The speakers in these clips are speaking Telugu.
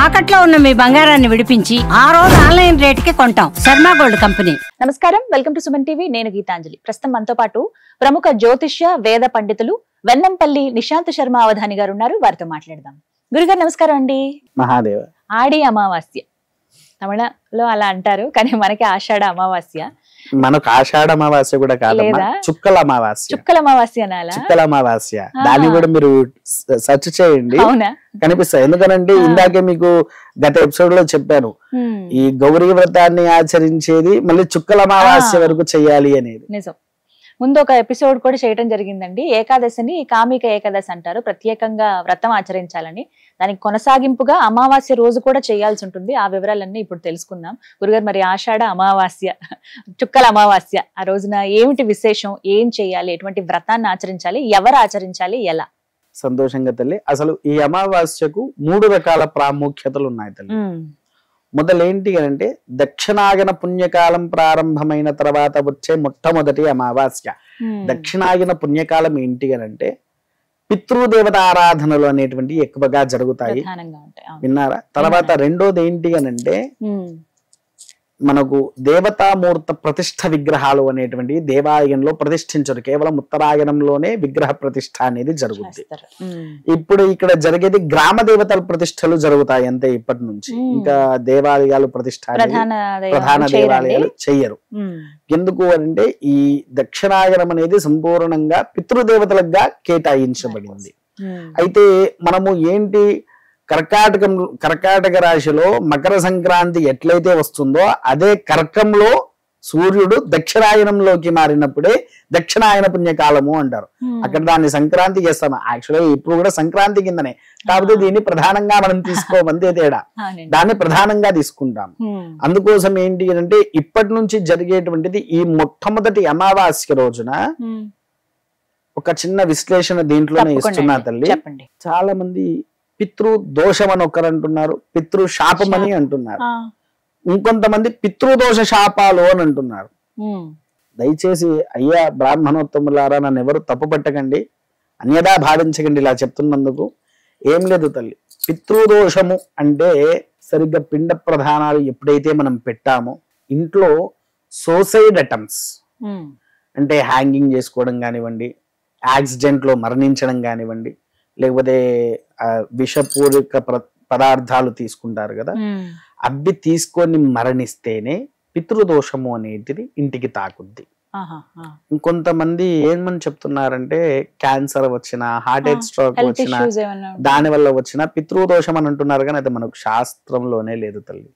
తాకట్లో ఉన్న మీ బంగారాన్ని విడిపించి ఆ రోజు ఆన్లైన్ రేటుకి కొంటాం. Sharma gold company. నమస్కారం, వెల్కమ్ టు సుమన్ టీవీ. నేను గీతాంజలి. ప్రస్తుతం మనతో పాటు ప్రముఖ జ్యోతిష్య వేద పండితులు వెన్నంపల్లి నిశాంత్ శర్మ అవధాని గారు ఉన్నారు. వారితో మాట్లాడదాం. గురుగారు నమస్కారం అండి. మహాదేవ. ఆడి అమావాస్య తమిళలో అలా అంటారు, కానీ మనకి ఆషాఢ అమావాస్య. మనకు ఆషాఢ అమావాస్య కూడా కాదమ్మా, చుక్కల అమావాస్య. చుక్కల అమావాస్య అనాలా? చుక్కల అమావాస్య. దాన్ని కూడా మీరు సెర్చ్ చేయండి, కనిపిస్తాయి. ఎందుకనంటే ఇందాకే మీకు గత ఎపిసోడ్ లో చెప్పాను, ఈ గౌరీ వ్రతాన్ని ఆచరించేది మళ్ళీ చుక్కల అమావాస్య వరకు చెయ్యాలి అనేది. నిజం. ముందు ఒక ఎపిసోడ్ కూడా చేయడం జరిగిందండి. ఏకాదశిని కామిక ఏకాదశి అంటారు. ప్రత్యేకంగా వ్రతం ఆచరించాలని, దానికి కొనసాగింపుగా అమావాస్య రోజు కూడా చేయాల్సి ఉంటుంది. ఆ వివరాలన్నీ ఇప్పుడు తెలుసుకుందాం. గురుగారు, మరి ఆషాఢ అమావాస్య, చుక్కల అమావాస్య, ఆ రోజున ఏమిటి విశేషం, ఏం చేయాలి, ఎటువంటి వ్రతాన్ని ఆచరించాలి, ఎవరు ఆచరించాలి, ఎలా? సంతోషంగా తల్లి, అసలు ఈ అమావాస్యకు 3 రకాల ప్రాముఖ్యతలు ఉన్నాయి తల్లి. మొదలేంటి అంటే దక్షిణాయన పుణ్యకాలం ప్రారంభమైన తర్వాత వచ్చే మొట్టమొదటి అమావాస్య. దక్షిణాయన పుణ్యకాలం ఏంటి అంటే పితృదేవత ఆరాధనలు అనేటువంటి ఎక్కువగా జరుగుతాయి, విన్నారా? తర్వాత రెండోది ఏంటి అంటే మనకు దేవతామూర్త ప్రతిష్ఠ విగ్రహాలు అనేటువంటి దేవాలయంలో ప్రతిష్ఠించరు, కేవలం ఉత్తరాయణంలోనే విగ్రహ ప్రతిష్ఠ అనేది జరుగుతుంది. ఇప్పుడు ఇక్కడ జరిగేది గ్రామ దేవతల ప్రతిష్టలు జరుగుతాయి అంతే ఇప్పటి నుంచి. ఇంకా దేవాలయాలు ప్రతిష్ఠ ప్రధాన దేవాలయాలు చెయ్యరు. ఎందుకు అంటే ఈ దక్షిణాయనం అనేది సంపూర్ణంగా పితృదేవతలుగా కేటాయించబడింది. అయితే మనము ఏంటి, కర్కాటక రాశిలో మకర సంక్రాంతి ఎట్లయితే వస్తుందో అదే కర్కంలో సూర్యుడు దక్షిణాయనంలోకి మారినప్పుడే దక్షిణాయన పుణ్యకాలము అంటారు. అక్కడ దాన్ని సంక్రాంతి చేస్తాము. యాక్చువల్గా ఇప్పుడు కూడా సంక్రాంతి కిందనే, కాకపోతే దీన్ని ప్రధానంగా మనం తీసుకోమంతే తేడా, దాన్ని ప్రధానంగా తీసుకుంటాం. అందుకోసం ఏంటి అంటే ఇప్పటి నుంచి జరిగేటువంటిది ఈ మొట్టమొదటి అమావాస్య రోజున ఒక చిన్న విశ్లేషణ దీంట్లోనే ఇస్తున్నా తల్లి. చాలా మంది పితృ దోషం అని ఒకరు అంటున్నారు, పితృ శాపం అని అంటున్నారు, ఇంకొంతమంది పితృదోష శాపాలు అని అంటున్నారు. దయచేసి అయ్యా బ్రాహ్మణోత్తములారా, నన్ను ఎవరు తప్పు పట్టకండి, అన్యదా భావించకండి ఇలా చెప్తున్నందుకు. ఏం లేదు తల్లి, పితృదోషము అంటే సరిగ్గా పిండ ప్రధానాలు ఎప్పుడైతే మనం పెట్టామో ఇంట్లో సూసైడ్ అటెంప్ట్స్ అంటే హ్యాంగింగ్ చేసుకోవడం కానివ్వండి, యాక్సిడెంట్ లో మరణించడం కానివ్వండి, లేకపోతే విషపూరిత పదార్థాలు తీసుకుంటారు కదా, అవి తీసుకొని మరణిస్తేనే పితృదోషము అనేటిది ఇంటికి తాకుద్ది. ఇంకొంతమంది ఏమని చెప్తున్నారంటే క్యాన్సర్ వచ్చిన, హార్ట్ అటాక్, స్ట్రోక్ వచ్చిన, దాని వల్ల వచ్చిన పితృదోషం అని అంటున్నారు, కానీ అది మనకు శాస్త్రంలోనే లేదు తల్లి.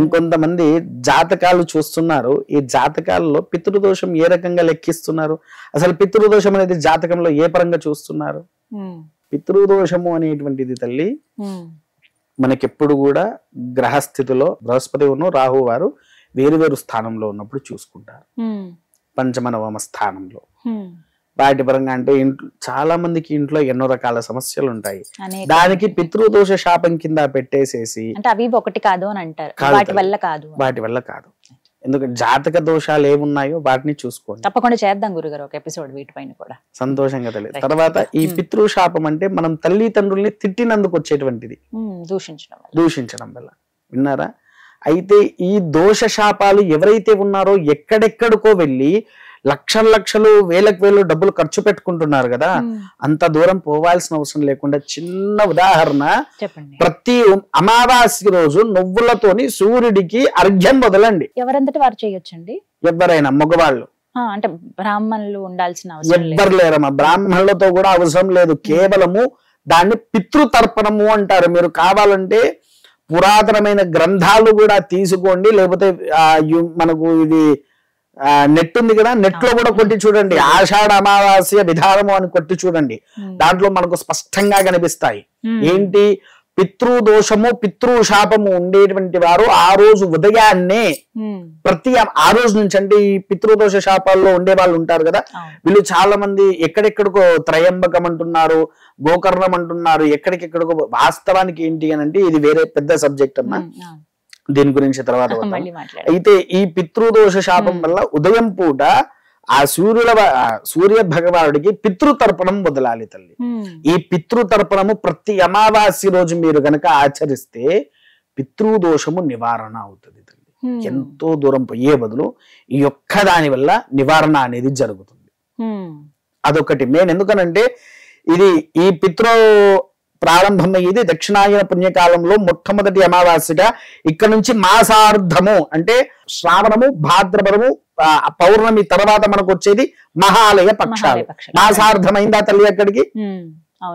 ఇంకొంతమంది జాతకాలు చూస్తున్నారు, ఈ జాతకాలలో పితృదోషం ఏ రకంగా లెక్కిస్తున్నారు, అసలు పితృదోషం అనేది జాతకంలో ఏ పరంగా చూస్తున్నారు? పితృదోషము అనేటువంటిది తల్లి మనకెప్పుడు కూడా గ్రహస్థితిలో బృహస్పతి రాహు వారు వేరు స్థానంలో ఉన్నప్పుడు చూసుకుంటారు. పంచమ నవమ స్థానంలో వాటి పరంగా అంటే ఇంట్లో చాలా మందికి ఇంట్లో ఎన్నో రకాల సమస్యలు ఉంటాయి, దానికి పితృదోష శాపం కింద పెట్టేసేసి వాటి వల్ల కాదు. ఎందుకంటే జాతక దోషాలు ఏమున్నాయో వాటిని చూసుకోండి. తప్పకుండా చేద్దాం గురుగారు ఒక ఎపిసోడ్ వీటిపైన కూడా. సంతోషంగా తెలియదు. తర్వాత ఈ పితృశాపం అంటే మనం తల్లిదండ్రుల్ని తిట్టినందుకు వచ్చేటువంటిది, దూషించడం వల్ల, విన్నారా? అయితే ఈ దోష శాపాలు ఎవరైతే ఉన్నారో ఎక్కడెక్కడికో వెళ్ళి లక్షలు వేలు డబ్బులు ఖర్చు పెట్టుకుంటున్నారు కదా, అంత దూరం పోవాల్సిన అవసరం లేకుండా చిన్న ఉదాహరణ, ప్రతి అమావాస్య రోజు నువ్వులతోని సూర్యుడికి అర్ఘ్యం వదలండి. ఎవరంతటి వారు చేయొచ్చండి? ఎవరైనా, మగవాళ్ళు, అంటే బ్రాహ్మణులు ఉండాల్సిన అవసరం ఎవ్వరు లేరమ్మా. బ్రాహ్మణులతో కూడా అవసరం లేదు, కేవలము దాన్ని పితృతర్పణము అంటారు. మీరు కావాలంటే పురాతనమైన గ్రంథాలు కూడా తీసుకోండి, లేకపోతే మనకు ఇది నెట్ ఉంది కదా, నెట్ లో కూడా కొట్టి చూడండి, ఆషాఢ అమావాస్య విధానము అని కొట్టి చూడండి, దాంట్లో మనకు స్పష్టంగా కనిపిస్తాయి. ఏంటి పితృదోషము పితృశాపము ఉండేటువంటి వారు ఆ రోజు ఉదయాన్నే ఆ రోజు నుంచి, అంటే ఈ పితృదోష శాపాల్లో ఉండే వాళ్ళు ఉంటారు కదా, వీళ్ళు చాలా మంది ఎక్కడెక్కడికో త్రయంబకం అంటున్నారు, గోకర్ణం అంటున్నారు, ఎక్కడికెక్కడికో. వాస్తవానికి ఏంటి అని అంటే ఇది వేరే పెద్ద సబ్జెక్ట్ అమ్మా, దీని గురించి తర్వాత. అయితే ఈ పితృదోష శాపం వల్ల ఉదయం పూట ఆ సూర్య భగవానుడికి పితృతర్పణం వదలాలి తల్లి. ఈ పితృతర్పణము ప్రతి అమావాస్య రోజు మీరు గనక ఆచరిస్తే పితృదోషము నివారణ అవుతుంది తల్లి. ఎంతో దూరం పోయే బదులు ఈ ఒక్క దాని వల్ల నివారణ అనేది జరుగుతుంది. అదొకటి మెయిన్. ఎందుకనంటే ఇది ఈ పితృ ప్రారంభమయ్యేది దక్షిణాయన పుణ్యకాలంలో మొట్టమొదటి అమావాస్యగా. ఇక్కడ నుంచి మాసార్ధము అంటే శ్రావణము, భాద్రపదము, పౌర్ణమి తర్వాత మనకు వచ్చేది మహాలయ పక్షాలు. మాసార్ధమైందా తల్లి? అక్కడికి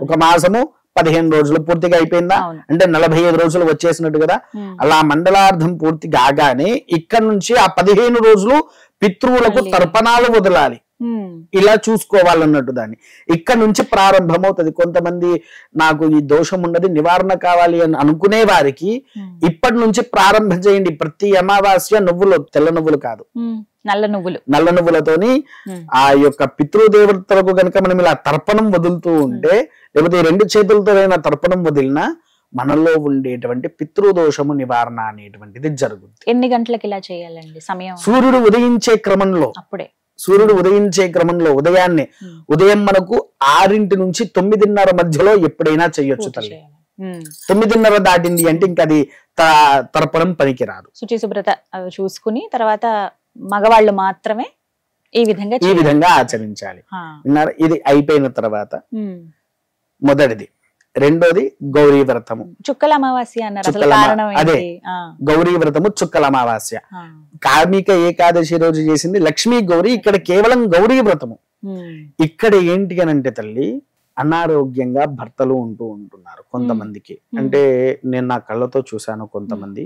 ఒక మాసము 15 రోజులు పూర్తిగా అయిపోయిందా అంటే 45 రోజులు వచ్చేసినట్టు కదా. అలా మండలార్థం పూర్తి కాగానే ఇక్కడ నుంచి ఆ 15 రోజులు పితృవులకు తర్పణాలు వదలాలి. ఇలా చూసుకోవాలన్నట్టు దాన్ని. ఇక్కడ నుంచి ప్రారంభమవుతుంది. కొంతమంది నాకు ఈ దోషం ఉన్నది, నివారణ కావాలి అని అనుకునే వారికి ఇప్పటి నుంచి ప్రారంభం చేయండి. ప్రతి అమావాస్య నువ్వులు, తెల్ల నువ్వులు కాదు, నల్ల నువ్వులతోని ఆ యొక్క పితృదేవతలకు గనక మనం ఇలా తర్పణం వదులుతూ ఉంటే, లేకపోతే 2 చేతులతోనైనా తర్పణం వదిలినా మనలో ఉండేటువంటి పితృదోషము నివారణ అనేటువంటిది జరుగుతుంది. ఎన్ని గంటలకు ఇలా చేయాలండి సమయం? సూర్యుడు ఉదయించే క్రమంలో, సూర్యుడు ఉదయించే క్రమంలో ఉదయం మనకు 6 నుంచి 9:30 మధ్యలో ఎప్పుడైనా చెయ్యొచ్చు తల్లి. 9:30 దాటింది అంటే ఇంకా అది తర్పణం పనికిరాదు. శుచి శుభ్రత చూసుకుని తర్వాత మగవాళ్ళు మాత్రమే ఈ విధంగా ఆచరించాలి. ఇది అయిపోయిన తర్వాత మొదటిది. రెండోది గౌరీ వ్రతము, చుక్కల అమావాస్య అన్నారు. అదే గౌరీ వ్రతము చుక్కల అమావాస్య. కార్మిక ఏకాదశి రోజు చేసింది లక్ష్మీ గౌరీ, ఇక్కడ కేవలం గౌరీ వ్రతము. ఇక్కడ ఏంటి అని అంటే తల్లి, అనారోగ్యంగా భర్తలు ఉంటున్నారు కొంతమందికి. అంటే నేను నా కళ్ళతో చూశాను, కొంతమంది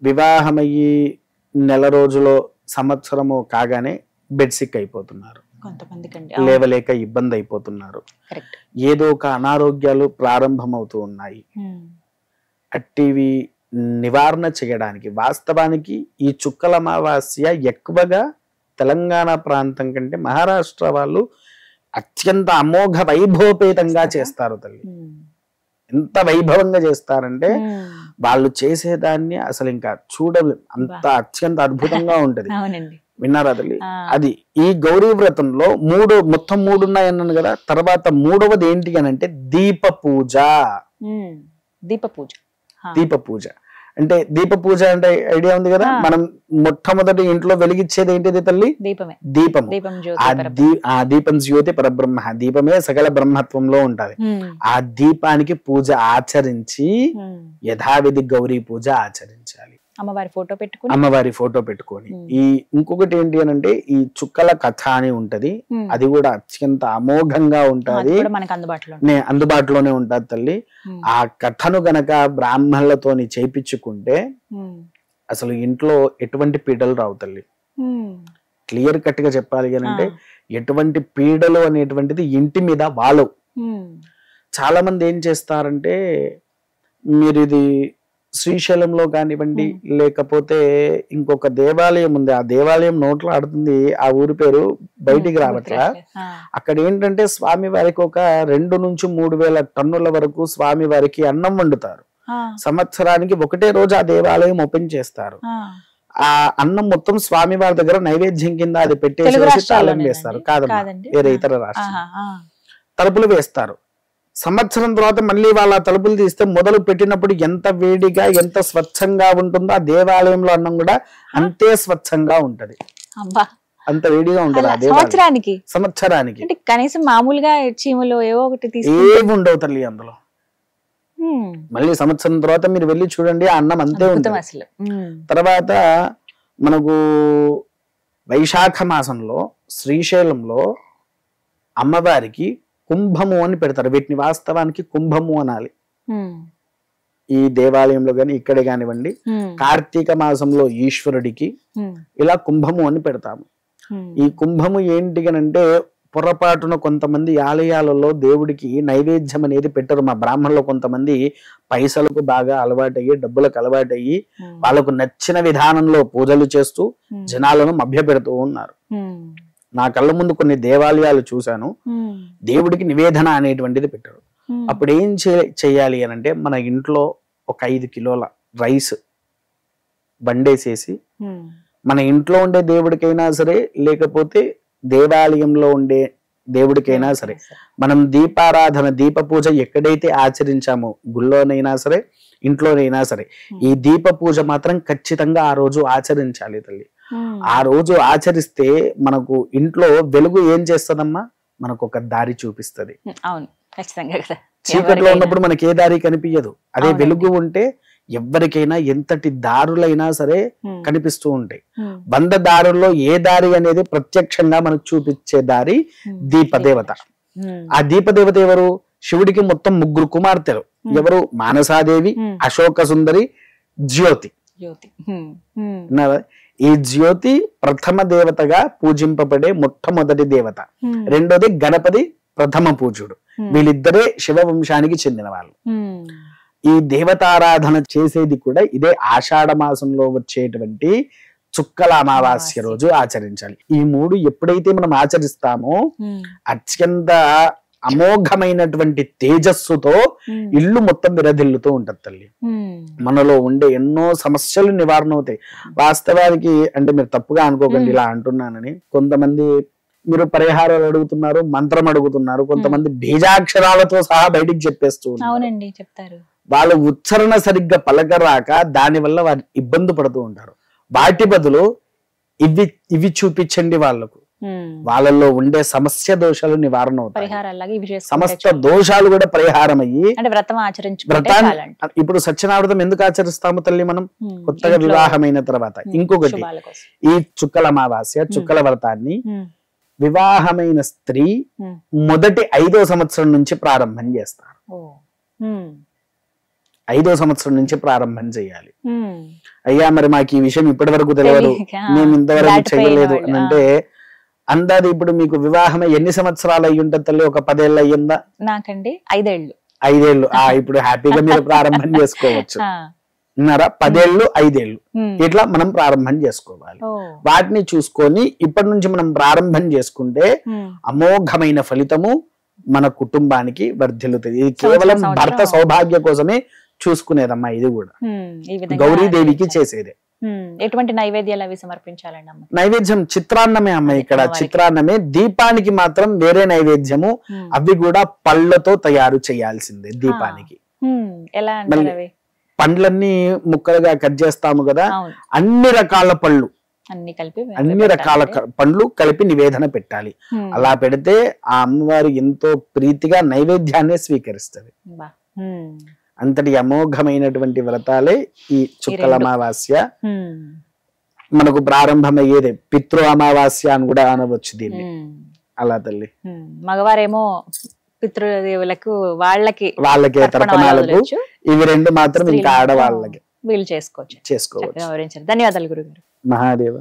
వివాహమయ్యి నెల రోజులో సంవత్సరము కాగానే బెడ్ సిక్ అయిపోతున్నారు, లేవలేక ఇబ్బంది అయిపోతున్నారు, ఏదో ఒక అనారోగ్యాలు ప్రారంభమవుతూ ఉన్నాయి. అట్టివి నివారణ చేయడానికి వాస్తవానికి ఈ చుక్కల అమావాస్య ఎక్కువగా తెలంగాణ ప్రాంతం కంటే మహారాష్ట్ర వాళ్ళు అత్యంత అమోఘ వైభవపేతంగా చేస్తారు తల్లి. ఎంత వైభవంగా చేస్తారంటే వాళ్ళు చేసేదాన్ని అసలు ఇంకా చూడలేం, అంత అత్యంత అద్భుతంగా ఉంటది. విన్నారా తల్లి? అది ఈ గౌరీ వ్రతంలో మొత్తం 3 ఉన్నాయన్నాను కదా. తర్వాత 3వది ఏంటి అని అంటే దీప పూజ. దీప పూజ అంటే ఐడియా ఉంది కదా. మనం మొట్టమొదటి ఇంట్లో వెలిగించేది ఏంటిది తల్లి? దీపము. ఆ దీపం జ్యోతి పరబ్రహ్మ, దీపమే సకల బ్రహ్మత్వంలో ఉంటది. ఆ దీపానికి పూజ ఆచరించి యథావిధి గౌరీ పూజ ఆచరించాలి. అమ్మవారి ఫోటో పెట్టుకొని ఈ ఇంకొకటి ఏంటి అని అంటే ఈ చుక్కల కథ అని ఉంటది. అది కూడా అత్యంత అమోఘంగా ఉంటది, అందుబాటులోనే ఉంటది తల్లి. ఆ కథను గనక బ్రాహ్మణులతోని చేయించుకుంటే అసలు ఇంట్లో ఎటువంటి పీడలు రావు తల్లి. క్లియర్ కట్ గా చెప్పాలి అని అంటే ఎటువంటి పీడలు అనేటువంటిది ఇంటి మీద వాలవు. చాలా మంది ఏం చేస్తారంటే, మీరు ఇది శ్రీశైలంలో కానివ్వండి, లేకపోతే ఇంకొక దేవాలయం ఉంది, ఆ దేవాలయం నోట్లో ఆడుతుంది, ఆ ఊరి పేరు బయటికి రావట్లా. అక్కడ ఏంటంటే స్వామి వారికి ఒక 2 నుంచి 3,000 టన్నుల వరకు స్వామి వారికి అన్నం వండుతారు. సంవత్సరానికి ఒకటే రోజు ఆ దేవాలయం ఓపెన్ చేస్తారు. ఆ అన్నం మొత్తం స్వామి వారి దగ్గర నైవేద్యం కింద అది పెట్టేసి తాళం వేస్తారు. కాదండి, వేరే ఇతర రాష్ట్రం తలుపులు వేస్తారు. సంవత్సరం తర్వాత మళ్ళీ వాళ్ళ తలుపులు తీస్తే మొదలు పెట్టినప్పుడు ఎంత వేడిగా ఎంత స్వచ్ఛంగా ఉంటుందో ఆ దేవాలయంలో అన్నం కూడా అంతే స్వచ్ఛంగా ఉంటది, అంత వేడిగా ఉంటది. సంవత్సరానికి కనీసం మామూలుగా చీమలు ఏవో ఒకటి ఏమి ఉండవు తల్లి అందులో. మళ్ళీ సంవత్సరం తర్వాత మీరు వెళ్ళి చూడండి, ఆ అన్నం అంతే ఉంటుంది. తర్వాత మనకు వైశాఖ మాసంలో శ్రీశైలంలో అమ్మవారికి కుంభము అని పెడతారు. వీటిని వాస్తవానికి కుంభము అనాలి. ఈ దేవాలయంలో గాని ఇక్కడే కానివ్వండి, కార్తీక మాసంలో ఈశ్వరుడికి ఇలా కుంభము అని పెడతాము. ఈ కుంభము ఏంటి అంటే పొరపాటున కొంతమంది ఆలయాలలో దేవుడికి నైవేద్యం అనేది పెట్టరు. మా బ్రాహ్మణులు కొంతమంది పైసలకు బాగా అలవాటయ్యి, డబ్బులకు అలవాటయ్యి వాళ్ళకు నచ్చిన విధానంలో పూజలు చేస్తూ జనాలను మభ్య పెడుతూ ఉన్నారు. నా కళ్ళ ముందు కొన్ని దేవాలయాలు చూశాను, దేవుడికి నివేదన అనేటువంటిది పెట్టారు. అప్పుడు ఏం చేయాలి అని అంటే, మన ఇంట్లో ఒక 5 కిలోల రైస్ బండేసేసి మన ఇంట్లో ఉండే దేవుడికైనా సరే, లేకపోతే దేవాలయంలో ఉండే దేవుడికైనా సరే, మనం దీపారాధన దీప పూజ ఎక్కడైతే ఆచరించామో, గుళ్ళోనైనా సరే ఇంట్లోనైనా సరే, ఈ దీప పూజ మాత్రం ఖచ్చితంగా ఆ రోజు ఆచరించాలి తల్లి. ఆ రోజు ఆచరిస్తే మనకు ఇంట్లో వెలుగు ఏం చేస్తదమ్మా, మనకు ఒక దారి చూపిస్తది. అవును, ఖచ్చితంగా కదా. చీకట్లో ఉన్నప్పుడు మనకి ఏ దారి కనిపించదు. అదే వెలుగు ఉంటే ఎవరికైనా ఎంతటి దారులైనా సరే కనిపిస్తూ ఉంటాయి. 100 దారుల్లో ఏ దారి అనేది ప్రత్యక్షంగా మనకు చూపించే దారి దీపదేవత. ఆ దీపదేవత ఎవరు? శివుడికి మొత్తం 3 కుమార్తెలు. ఎవరు? మానసాదేవి, అశోక సుందరి, జ్యోతి. ఈ జ్యోతి ప్రథమ దేవతగా పూజింపబడే మొట్టమొదటి దేవత. రెండోది గణపతి ప్రథమ పూజుడు. వీళ్ళిద్దరే శివ వంశానికి చెందిన వాళ్ళు. ఈ దేవతారాధన చేసేది కూడా ఇదే ఆషాఢ మాసంలో వచ్చేటువంటి చుక్కల అమావాస్య రోజు ఆచరించాలి. ఈ 3 ఎప్పుడైతే మనం ఆచరిస్తామో అత్యంత అమోఘమైనటువంటి తేజస్సుతో ఇల్లు మొత్తం విరధిల్లుతూ ఉంటది తల్లి. మనలో ఉండే ఎన్నో సమస్యలు నివారణ అవుతాయి. వాస్తవానికి అంటే మీరు తప్పుగా అనుకోకండి ఇలా అంటున్నానని. కొంతమంది మీరు పరిహారాలు అడుగుతున్నారు, మంత్రం అడుగుతున్నారు, కొంతమంది బీజాక్షరాలతో సహా బయటికి చెప్పేస్తూ అవునండి చెప్తారు. వాళ్ళ ఉచ్చారణ సరిగ్గా పలకరాక దానివల్ల వారు ఇబ్బంది పడుతూ ఉంటారు. వాటి బదులు ఇవి చూపించండి వాళ్ళకు, వాళ్ళల్లో ఉండే సమస్య దోషాలు నివారణ అవుతాయి. సమస్త దోషాలు కూడా పరిహారం అయ్యి వ్రతాన్ని ఇప్పుడు సత్యనావ్రతం ఎందుకు ఆచరిస్తాము తల్లి మనం? కొత్తగా వివాహమైన తర్వాత. ఇంకొకటి, ఈ చుక్కల అమావాస్య చుక్కల వ్రతాన్ని వివాహమైన స్త్రీ మొదటి 5వ సంవత్సరం నుంచి ప్రారంభం చేస్తారు. 5వ సంవత్సరం నుంచి ప్రారంభం చేయాలి. అయ్యా మరి మాకు ఈ విషయం ఇప్పటి వరకు తెలియదు, మేము ఇంతవరకు చేయలేదు అని అంటే, అందాది ఇప్పుడు మీకు వివాహం ఎన్ని సంవత్సరాలు అయ్యి ఉంటుంది తల్లి? ఒక 10 ఏళ్ళు అయ్యిందా? నాకండి 5 ఏళ్ళు. 5 ఏళ్ళు. ఇప్పుడు హ్యాపీగా మీరు ప్రారంభం చేసుకోవచ్చు. 10 ఏళ్ళు 5 ఏళ్ళు ఇట్లా మనం ప్రారంభం చేసుకోవాలి. వాటిని చూసుకొని ఇప్పటి నుంచి మనం ప్రారంభం చేసుకుంటే అమోఘమైన ఫలితము మన కుటుంబానికి వర్ధిల్లుతుంది. ఇది కేవలం భర్త సౌభాగ్య కోసమే చూసుకునేదమ్మా. ఇది కూడా గౌరీదేవికి చేసేదే. ఎటువంటి నైవేద్యాలు అవి సమర్పించాలండి? నైవేద్యం చిత్రాన్నమే అమ్మ. ఇక్కడ చిత్రాన్నమే. దీపానికి మాత్రం వేరే నైవేద్యము, అవి కూడా పళ్ళతో తయారు చేయాల్సిందే దీపానికి. పండ్లన్నీ ముక్కలుగా కట్ చేస్తాము కదా, అన్ని రకాల పళ్ళు, అన్ని రకాల పండ్లు కలిపి నివేదన పెట్టాలి. అలా పెడితే ఆ అమ్మవారు ఎంతో ప్రీతిగా నైవేద్యాన్ని స్వీకరిస్తుంది. అంతటి అమోఘమైనటువంటి వ్రతాలే ఈ చుక్కల అమావాస్య. మనకు ప్రారంభమయ్యేదే పితృ అమావాస్య అని కూడా అనవచ్చు దీన్ని. అలా తల్లి. మగవారేమో పితృదేవులకు వాళ్ళకే తర్పణాలకు, ఇవి 2 మాత్రం ఇంకా ఆడవాళ్ళకి వీళ్ళు చేసుకోవచ్చు. ధన్యవాదాలు గురుగారు. మహాదేవ.